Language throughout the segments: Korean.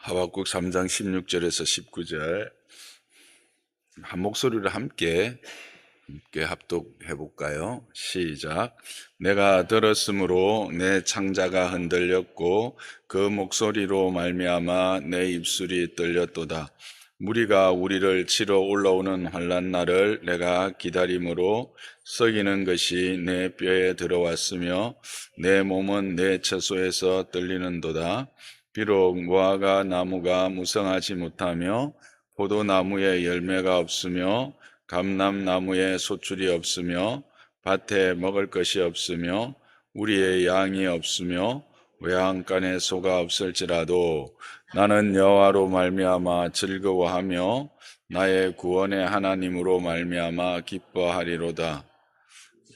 하박국 3장 16절에서 19절 한 목소리로 함께 합독해 볼까요? 시작. 내가 들었으므로 내 창자가 흔들렸고 그 목소리로 말미암아 내 입술이 떨렸도다. 무리가 우리를 치러 올라오는 환난 날을 내가 기다림으로 썩이는 것이 내 뼈에 들어왔으며 내 몸은 내 처소에서 떨리는도다. 비록 무화과 나무가 무성하지 못하며 포도나무에 열매가 없으며 감람나무에 소출이 없으며 밭에 먹을 것이 없으며 우리의 양이 없으며 외양간에 소가 없을지라도 나는 여호와로 말미암아 즐거워하며 나의 구원의 하나님으로 말미암아 기뻐하리로다.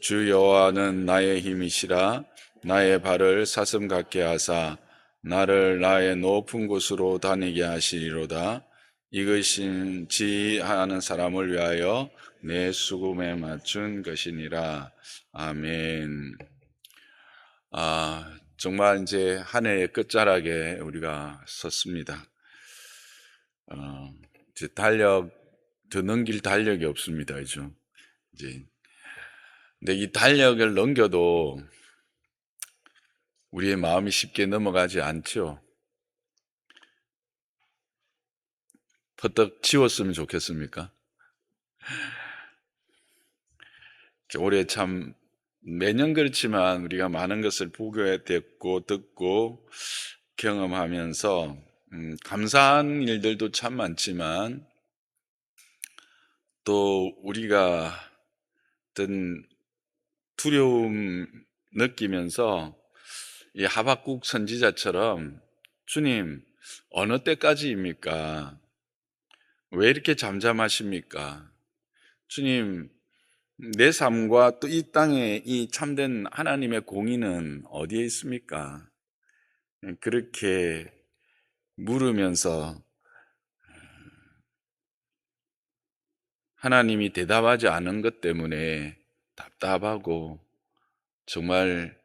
주 여호와는 나의 힘이시라. 나의 발을 사슴 같게 하사 나를 나의 높은 곳으로 다니게 하시리로다. 이것은 지혜하는 사람을 위하여 내 수금에 맞춘 것이니라. 아멘. 정말 이제 한 해의 끝자락에 우리가 섰습니다. 이제 더 넘길 달력이 없습니다. 그죠? 근데 이 달력을 넘겨도 우리의 마음이 쉽게 넘어가지 않죠. 퍼뜩 지웠으면 좋겠습니까? 올해 참 매년 그렇지만 우리가 많은 것을 보게 됐고 듣고 경험하면서 감사한 일들도 참 많지만 또 우리가 어떤 두려움 느끼면서 이 하박국 선지자처럼 주님 어느 때까지입니까? 왜 이렇게 잠잠하십니까? 주님 내 삶과 또 이 땅에 이 참된 하나님의 공의는 어디에 있습니까? 그렇게 물으면서 하나님이 대답하지 않은 것 때문에 답답하고 정말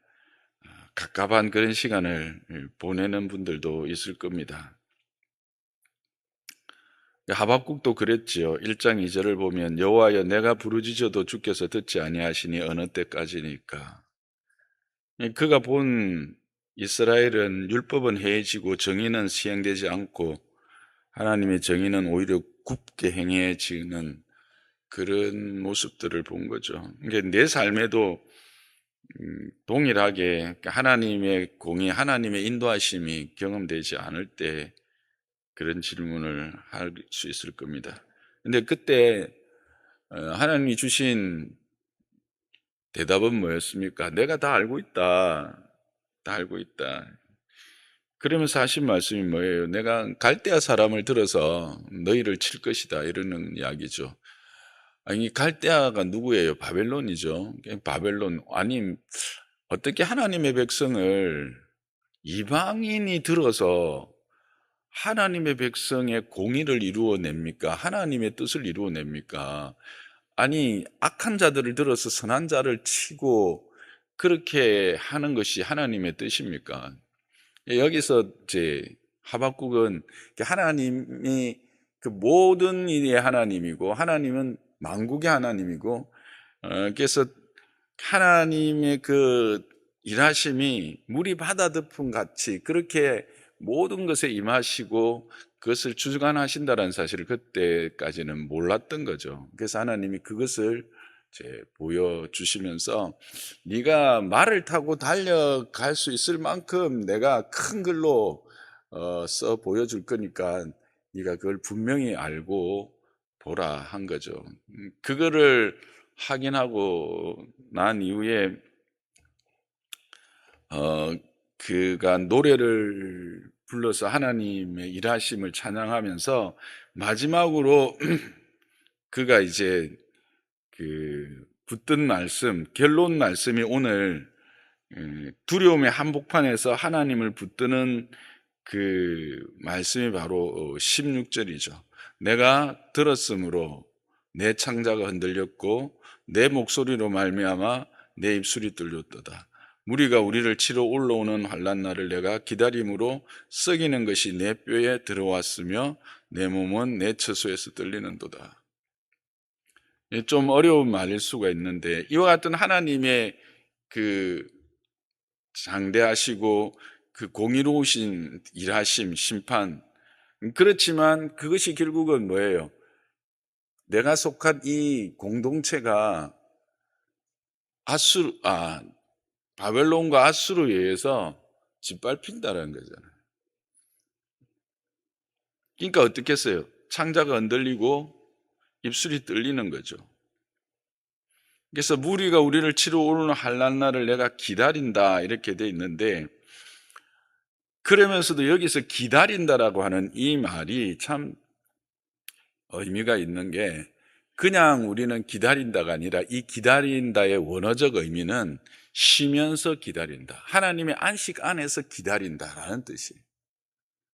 갑갑한 그런 시간을 보내는 분들도 있을 겁니다. 하박국도 그랬지요. 1장 2절을 보면 여호와여 내가 부르짖어도 주께서 듣지 아니하시니 어느 때까지니까. 그가 본 이스라엘은 율법은 해지고 정의는 시행되지 않고 하나님의 정의는 오히려 굽게 행해지는 그런 모습들을 본 거죠. 그러니까 내 삶에도 동일하게 하나님의 공의, 하나님의 인도하심이 경험되지 않을 때 그런 질문을 할 수 있을 겁니다. 근데 그때 하나님이 주신 대답은 뭐였습니까? 내가 다 알고 있다. 다 알고 있다. 그러면서 하신 말씀이 뭐예요? 내가 갈대아 사람을 들어서 너희를 칠 것이다. 이러는 이야기죠. 아니, 갈대아가 누구예요? 바벨론이죠. 바벨론. 아니, 어떻게 하나님의 백성을 이방인이 들어서 하나님의 백성의 공의를 이루어냅니까? 하나님의 뜻을 이루어냅니까? 아니, 악한 자들을 들어서 선한 자를 치고 그렇게 하는 것이 하나님의 뜻입니까? 여기서 이제 하박국은 하나님이 그 모든 일의 하나님이고 하나님은 만국의 하나님이고 그래서 하나님의 그 일하심이 물이 바다덮음 같이 그렇게 모든 것에 임하시고 그것을 주관하신다는 사실을 그때까지는 몰랐던 거죠. 그래서 하나님이 그것을 이제 보여주시면서 네가 말을 타고 달려갈 수 있을 만큼 내가 큰 글로 써 보여줄 거니까 네가 그걸 분명히 알고 보라 한 거죠. 그거를 확인하고 난 이후에 그가 노래를 불러서 하나님의 일하심을 찬양하면서 마지막으로 그가 이제 그 붙든 말씀, 결론 말씀이 오늘 두려움의 한복판에서 하나님을 붙드는 그 말씀이 바로 16절이죠. 내가 들었으므로 내 창자가 흔들렸고 내 목소리로 말미암아 내 입술이 뚫렸도다. 무리가 우리를 치러 올라오는 환난 날을 내가 기다림으로 썩이는 것이 내 뼈에 들어왔으며 내 몸은 내 처소에서 떨리는도다. 좀 어려운 말일 수가 있는데 이와 같은 하나님의 그 장대하시고 그 공의로우신 일하심, 심판, 그렇지만 그것이 결국은 뭐예요? 내가 속한 이 공동체가 바벨론과 아수르에 의해서 짓밟힌다는 거잖아요. 그러니까 어떻게 했어요? 창자가 흔들리고 입술이 떨리는 거죠. 그래서 무리가 우리를 치러 오르는 환난 날을 내가 기다린다 이렇게 돼 있는데, 그러면서도 여기서 기다린다라고 하는 이 말이 참 의미가 있는 게, 그냥 우리는 기다린다가 아니라 이 기다린다의 원어적 의미는 쉬면서 기다린다, 하나님의 안식 안에서 기다린다라는 뜻이에요.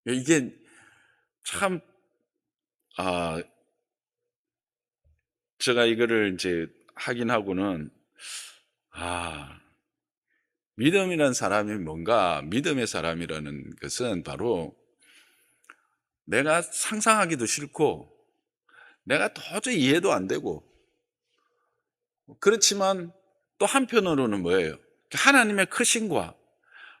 이게 참 제가 이거를 이제 확인하고는 믿음이라는 사람이 뭔가, 믿음의 사람이라는 것은 바로 내가 상상하기도 싫고 내가 도저히 이해도 안 되고, 그렇지만 또 한편으로는 뭐예요? 하나님의 크심과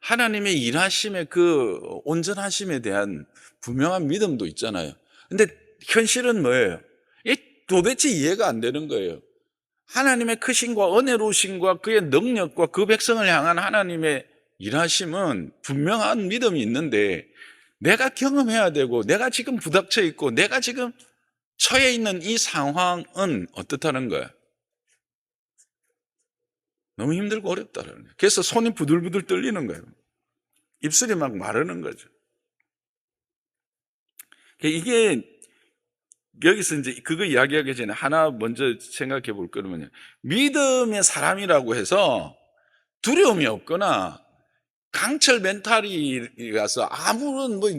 하나님의 일하심의 그 온전하심에 대한 분명한 믿음도 있잖아요. 근데 현실은 뭐예요? 도대체 이해가 안 되는 거예요. 하나님의 크심과 은혜로우심과 그의 능력과 그 백성을 향한 하나님의 일하심은 분명한 믿음이 있는데, 내가 경험해야 되고 내가 지금 부닥쳐 있고 내가 지금 처해 있는 이 상황은 어떻다는 거야? 너무 힘들고 어렵다는 거예요. 그래서 손이 부들부들 떨리는 거예요. 입술이 막 마르는 거죠. 이게 여기서 이제 그거 이야기하기 전에 하나 먼저 생각해 볼 거는요, 믿음의 사람이라고 해서 두려움이 없거나 강철 멘탈이라서 아무런 뭐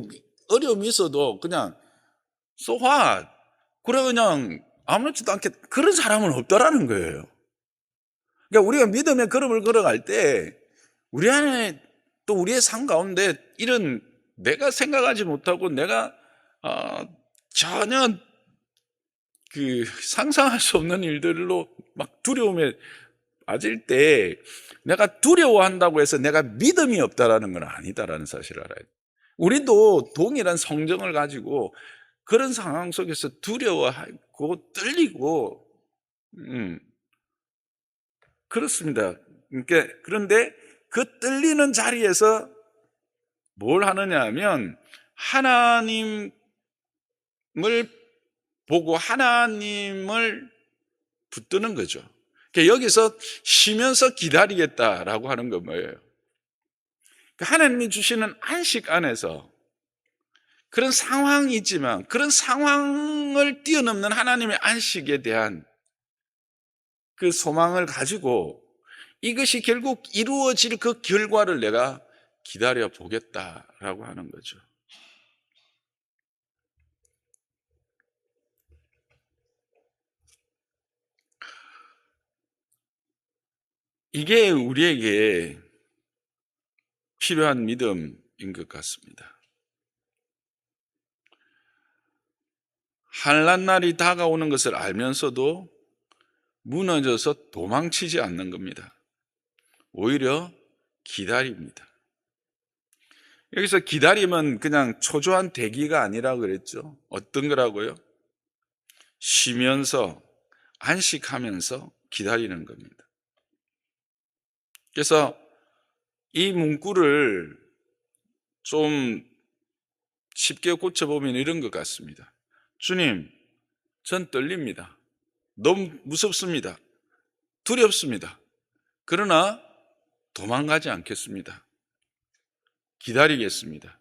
어려움이 있어도 그냥 so what? 그냥 아무렇지도 않게 그런 사람은 없다라는 거예요. 그러니까 우리가 믿음의 걸음을 걸어갈 때 우리 안에 또 우리의 삶 가운데 이런 내가 생각하지 못하고 내가 전혀 그 상상할 수 없는 일들로 막 두려움에 빠질 때, 내가 두려워한다고 해서 내가 믿음이 없다라는 건 아니다라는 사실을 알아야 돼요. 우리도 동일한 성정을 가지고 그런 상황 속에서 두려워하고 떨리고 그렇습니다. 그런데 그 떨리는 자리에서 뭘 하느냐 하면 하나님을 보고 하나님을 붙드는 거죠. 여기서 쉬면서 기다리겠다라고 하는 건 뭐예요? 하나님이 주시는 안식 안에서 그런 상황이지만 그런 상황을 뛰어넘는 하나님의 안식에 대한 그 소망을 가지고 이것이 결국 이루어질 그 결과를 내가 기다려 보겠다라고 하는 거죠. 이게 우리에게 필요한 믿음인 것 같습니다. 환난 날이 다가오는 것을 알면서도 무너져서 도망치지 않는 겁니다. 오히려 기다립니다. 여기서 기다림은 그냥 초조한 대기가 아니라 그랬죠. 어떤 거라고요? 쉬면서 안식하면서 기다리는 겁니다. 그래서 이 문구를 좀 쉽게 고쳐보면 이런 것 같습니다. 주님, 전 떨립니다. 너무 무섭습니다. 두렵습니다. 그러나 도망가지 않겠습니다. 기다리겠습니다.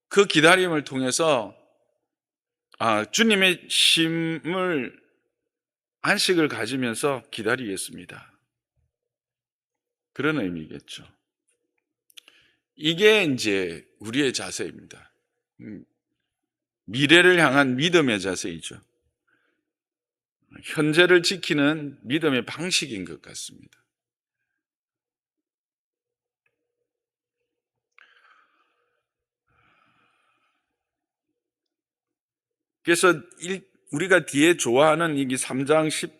그 기다림을 통해서 주님의 안식을 가지면서 기다리겠습니다. 그런 의미겠죠. 이게 이제 우리의 자세입니다. 미래를 향한 믿음의 자세이죠. 현재를 지키는 믿음의 방식인 것 같습니다. 그래서 우리가 뒤에 좋아하는 이 3장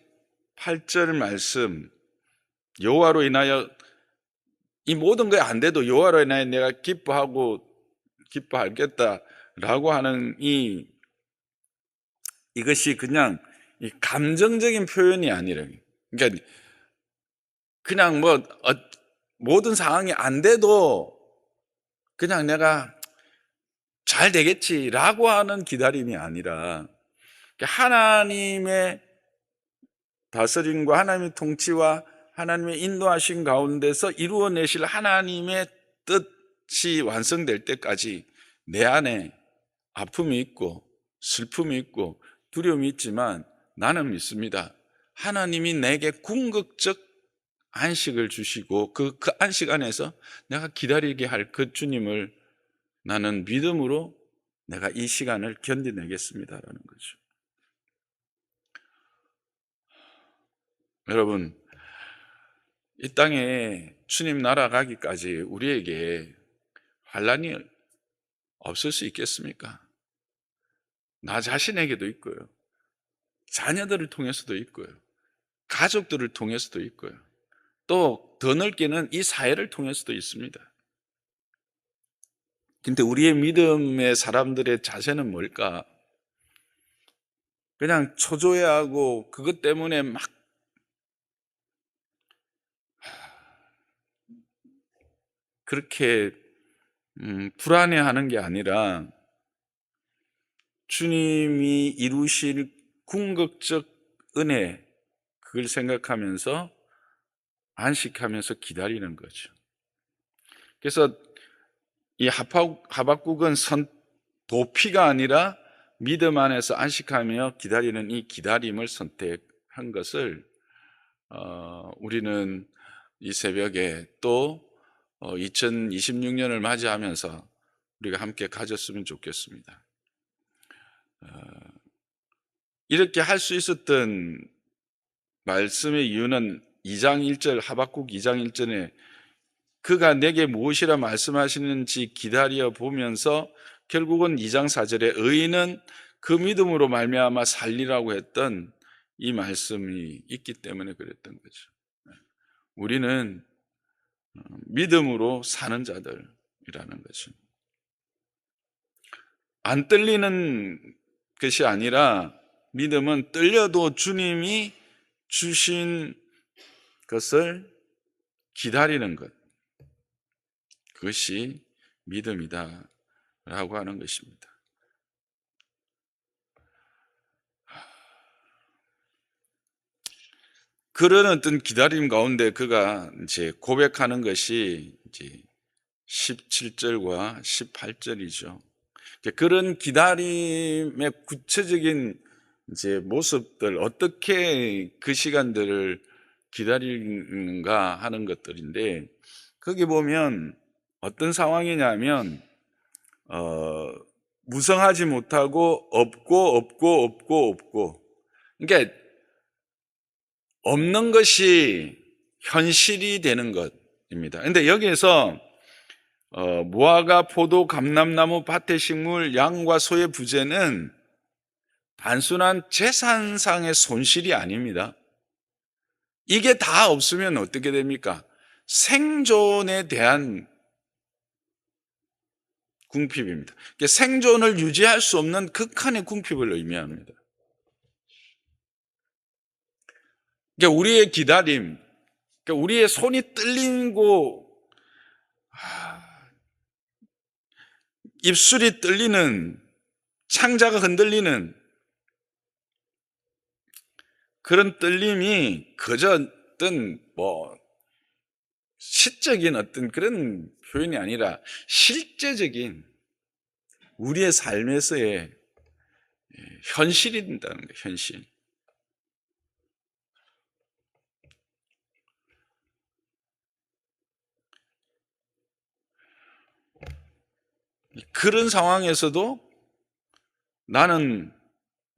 18절 말씀, 여호와로 인하여 이 모든 게 안 돼도 여호와로 인하여 내가 기뻐하겠다라고 하는 이것이 그냥 이 감정적인 표현이 아니라, 그러니까 그냥 모든 상황이 안 돼도 그냥 내가 잘 되겠지라고 하는 기다림이 아니라, 하나님의 다스림과 하나님의 통치와 하나님의 인도하신 가운데서 이루어내실 하나님의 뜻이 완성될 때까지 내 안에 아픔이 있고 슬픔이 있고 두려움이 있지만 나는 믿습니다. 하나님이 내게 궁극적 안식을 주시고 그 안식 안에서 내가 기다리게 할 그 주님을 나는 믿음으로 내가 이 시간을 견디내겠습니다라는 거죠. 여러분, 이 땅에 주님 나라 가기까지 우리에게 환난이 없을 수 있겠습니까? 나 자신에게도 있고요, 자녀들을 통해서도 있고요, 가족들을 통해서도 있고요, 또 더 넓게는 이 사회를 통해서도 있습니다. 근데 우리의 믿음의 사람들의 자세는 뭘까? 그냥 초조해하고 그것 때문에 막 그렇게 불안해하는 게 아니라 주님이 이루실 궁극적 은혜, 그걸 생각하면서 안식하면서 기다리는 거죠. 그래서 이 하박국은 도피가 아니라 믿음 안에서 안식하며 기다리는 이 기다림을 선택한 것을 우리는 이 새벽에 또 2026년을 맞이하면서 우리가 함께 가졌으면 좋겠습니다. 이렇게 할 수 있었던 말씀의 이유는 2장 1절, 하박국 2장 1절에 그가 내게 무엇이라 말씀하시는지 기다려 보면서 결국은 2장 4절에 의인은 그 믿음으로 말미암아 살리라고 했던 이 말씀이 있기 때문에 그랬던 거죠. 우리는 믿음으로 사는 자들이라는 거죠. 안 떨리는 것이 아니라 믿음은 떨려도 주님이 주신 것을 기다리는 것, 그것이 믿음이다 라고 하는 것입니다. 그런 어떤 기다림 가운데 그가 이제 고백하는 것이 이제 17절과 18절이죠. 그런 기다림의 구체적인 이제 모습들, 어떻게 그 시간들을 기다리는가 하는 것들인데, 거기 보면 어떤 상황이냐면 무성하지 못하고 없고, 그러니까 없는 것이 현실이 되는 것입니다. 그런데 여기에서 무화과, 포도, 감람나무, 밭의 식물, 양과 소의 부재는 단순한 재산상의 손실이 아닙니다. 이게 다 없으면 어떻게 됩니까? 생존에 대한 궁핍입니다. 생존을 유지할 수 없는 극한의 궁핍을 의미합니다. 우리의 기다림, 우리의 손이 떨리고 입술이 떨리는, 창자가 흔들리는 그런 떨림이 그저 어떤 시적인 어떤 그런 표현이 아니라 실제적인 우리의 삶에서의 현실이 된다는 거예요. 현실. 그런 상황에서도 나는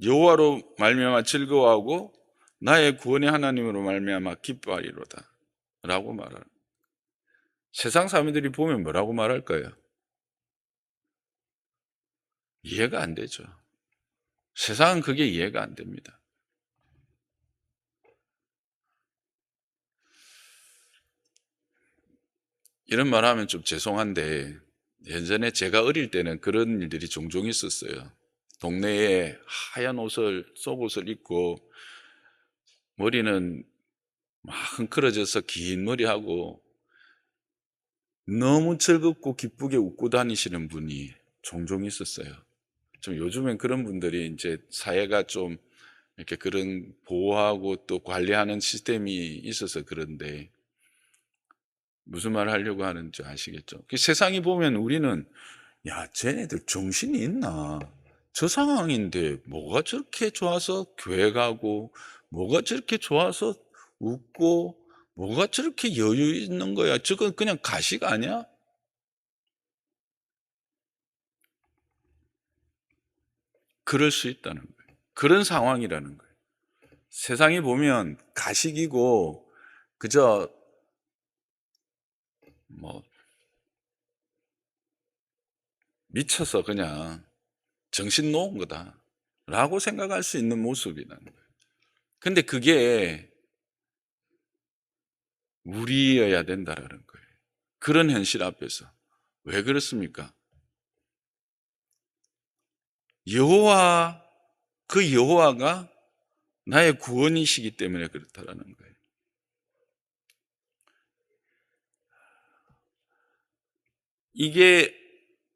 여호와로 말미암아 즐거워하고 나의 구원의 하나님으로 말미암아 기뻐하리로다 라고 말하는. 세상 사람들이 보면 뭐라고 말할 거예요? 이해가 안 되죠. 세상은 그게 이해가 안 됩니다. 이런 말 하면 좀 죄송한데, 예전에 제가 어릴 때는 그런 일들이 종종 있었어요. 동네에 하얀 옷을, 속옷을 입고 머리는 막 흥크러져서 긴 머리하고 너무 즐겁고 기쁘게 웃고 다니시는 분이 종종 있었어요. 좀 요즘엔 그런 분들이 이제 사회가 좀 이렇게 그런 보호하고 또 관리하는 시스템이 있어서 그런데, 무슨 말 하려고 하는지 아시겠죠? 세상이 보면 우리는, 야, 쟤네들 정신이 있나? 저 상황인데 뭐가 저렇게 좋아서 교회 가고, 뭐가 저렇게 좋아서 웃고, 뭐가 저렇게 여유 있는 거야? 저건 그냥 가식 아니야? 그럴 수 있다는 거예요. 그런 상황이라는 거예요. 세상이 보면 가식이고, 그저 뭐 미쳐서 그냥 정신 놓은 거다 라고 생각할 수 있는 모습이라는 거예요. 근데 그게 우리여야 된다라는 거예요. 그런 현실 앞에서. 왜 그렇습니까? 여호와, 그 여호와가 나의 구원이시기 때문에 그렇다라는 거예요. 이게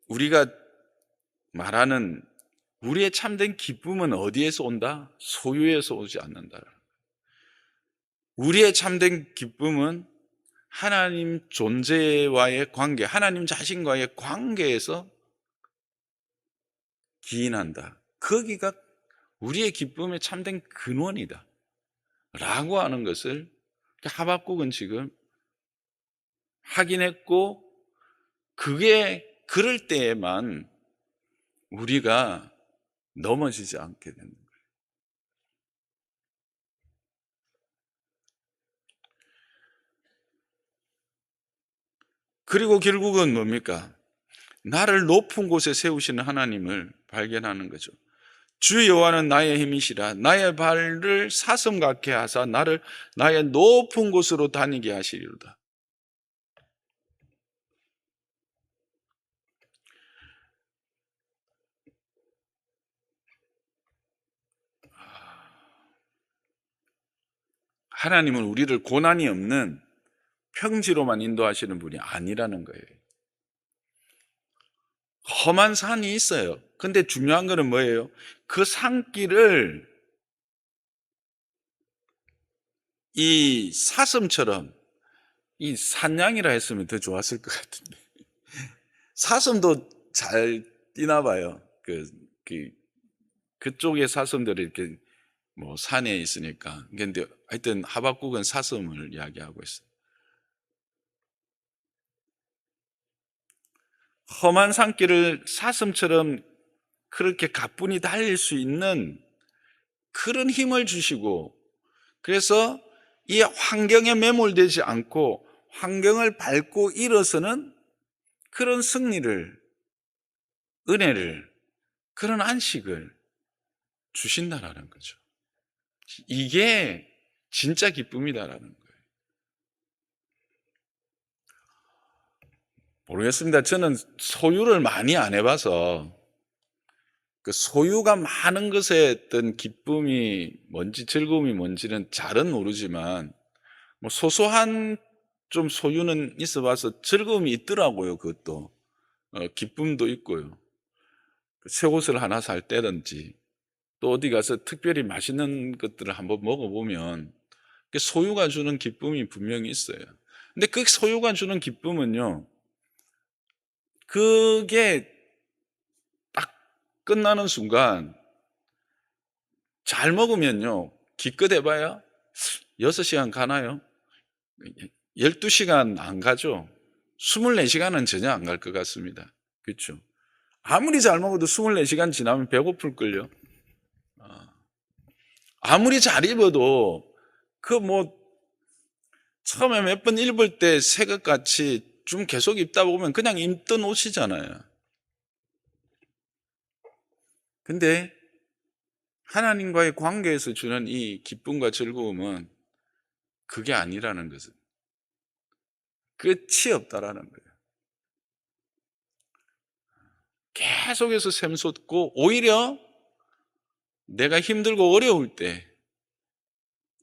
우리가 말하는 우리의 참된 기쁨은 어디에서 온다? 소유에서 오지 않는다. 우리의 참된 기쁨은 하나님 존재와의 관계, 하나님 자신과의 관계에서 기인한다. 거기가 우리의 기쁨의 참된 근원이다 라고 하는 것을 하박국은 지금 하긴 했고, 그게 그럴 때에만 우리가 넘어지지 않게 되는 거예요. 그리고 결국은 뭡니까? 나를 높은 곳에 세우시는 하나님을 발견하는 거죠. 주 여호와는 나의 힘이시라. 나의 발을 사슴 같게 하사 나를 나의 높은 곳으로 다니게 하시리로다. 하나님은 우리를 고난이 없는 평지로만 인도하시는 분이 아니라는 거예요. 험한 산이 있어요. 근데 중요한 거는 뭐예요? 그 산길을 이 사슴처럼, 이 산양이라 했으면 더 좋았을 것 같은데, 사슴도 잘 뛰나 봐요. 그 그쪽에 사슴들이 이렇게 뭐 산에 있으니까. 근데 하여튼 하박국은 사슴을 이야기하고 있어요. 험한 산길을 사슴처럼 그렇게 가뿐히 달릴 수 있는 그런 힘을 주시고, 그래서 이 환경에 매몰되지 않고 환경을 밟고 일어서는 그런 승리를, 은혜를, 그런 안식을 주신다라는 거죠. 이게 진짜 기쁨이다라는 거예요. 모르겠습니다. 저는 소유를 많이 안 해봐서 그 소유가 많은 것에 어떤 기쁨이 뭔지, 즐거움이 뭔지는 잘은 모르지만, 뭐 소소한 좀 소유는 있어봐서 즐거움이 있더라고요. 그것도 기쁨도 있고요. 새 옷을 하나 살 때든지 또 어디 가서 특별히 맛있는 것들을 한번 먹어보면 그 소유가 주는 기쁨이 분명히 있어요. 근데 그 소유가 주는 기쁨은요, 그게 딱 끝나는 순간, 잘 먹으면요, 기껏 해봐야 6시간 가나요? 12시간 안 가죠. 24시간은 전혀 안 갈 것 같습니다. 그렇죠? 아무리 잘 먹어도 24시간 지나면 배고플걸요. 아무리 잘 입어도 그 뭐 처음에 몇 번 입을 때 새 것 같이 좀 계속 입다 보면 그냥 입던 옷이잖아요. 근데 하나님과의 관계에서 주는 이 기쁨과 즐거움은 그게 아니라는 것은 끝이 없다라는 거예요. 계속해서 샘솟고 오히려 내가 힘들고 어려울 때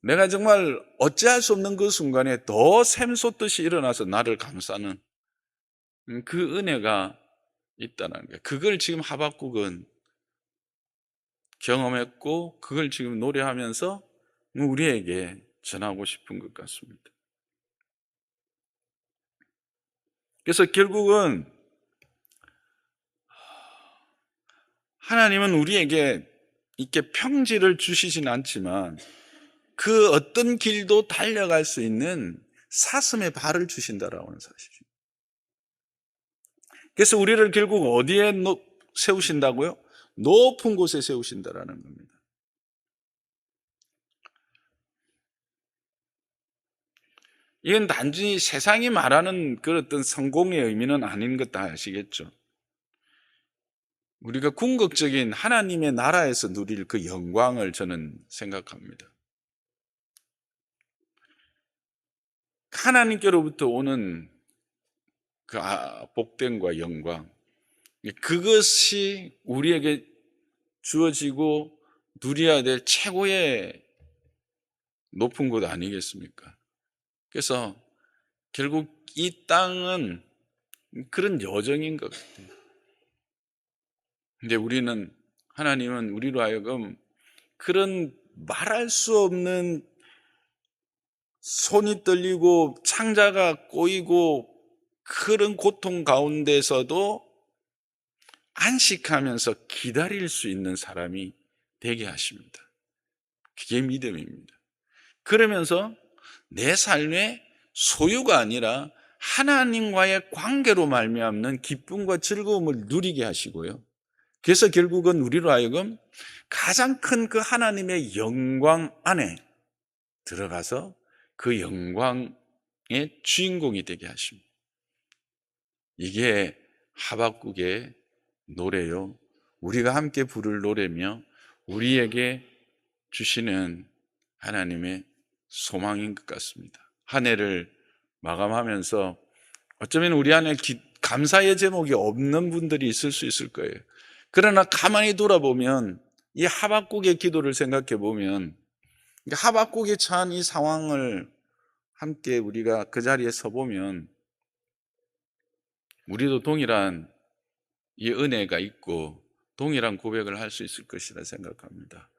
내가 정말 어찌할 수 없는 그 순간에 더 샘솟듯이 일어나서 나를 감싸는 그 은혜가 있다는 거예요. 그걸 지금 하박국은 경험했고 그걸 지금 노래하면서 우리에게 전하고 싶은 것 같습니다. 그래서 결국은 하나님은 우리에게 이렇게 평지를 주시진 않지만 그 어떤 길도 달려갈 수 있는 사슴의 발을 주신다라는 사실이죠. 그래서 우리를 결국 어디에 세우신다고요? 높은 곳에 세우신다라는 겁니다. 이건 단순히 세상이 말하는 그 어떤 성공의 의미는 아닌 것 다 아시겠죠? 우리가 궁극적인 하나님의 나라에서 누릴 그 영광을 저는 생각합니다. 하나님께로부터 오는 그 복됨과 영광, 그것이 우리에게 주어지고 누려야 될 최고의 높은 곳 아니겠습니까? 그래서 결국 이 땅은 그런 여정인 것 같아요. 근데 하나님은 우리로 하여금 그런 말할 수 없는 손이 떨리고 창자가 꼬이고 그런 고통 가운데서도 안식하면서 기다릴 수 있는 사람이 되게 하십니다. 그게 믿음입니다. 그러면서 내 삶의 소유가 아니라 하나님과의 관계로 말미암는 기쁨과 즐거움을 누리게 하시고요. 그래서 결국은 우리로 하여금 가장 큰 그 하나님의 영광 안에 들어가서 그 영광의 주인공이 되게 하십니다. 이게 하박국의 노래요. 우리가 함께 부를 노래며 우리에게 주시는 하나님의 소망인 것 같습니다. 한 해를 마감하면서 어쩌면 우리 안에 감사의 제목이 없는 분들이 있을 수 있을 거예요. 그러나 가만히 돌아보면 이 하박국의 기도를 생각해 보면 하박국이 처한 이 상황을 함께 우리가 그 자리에 서 보면 우리도 동일한 이 은혜가 있고 동일한 고백을 할 수 있을 것이라 생각합니다.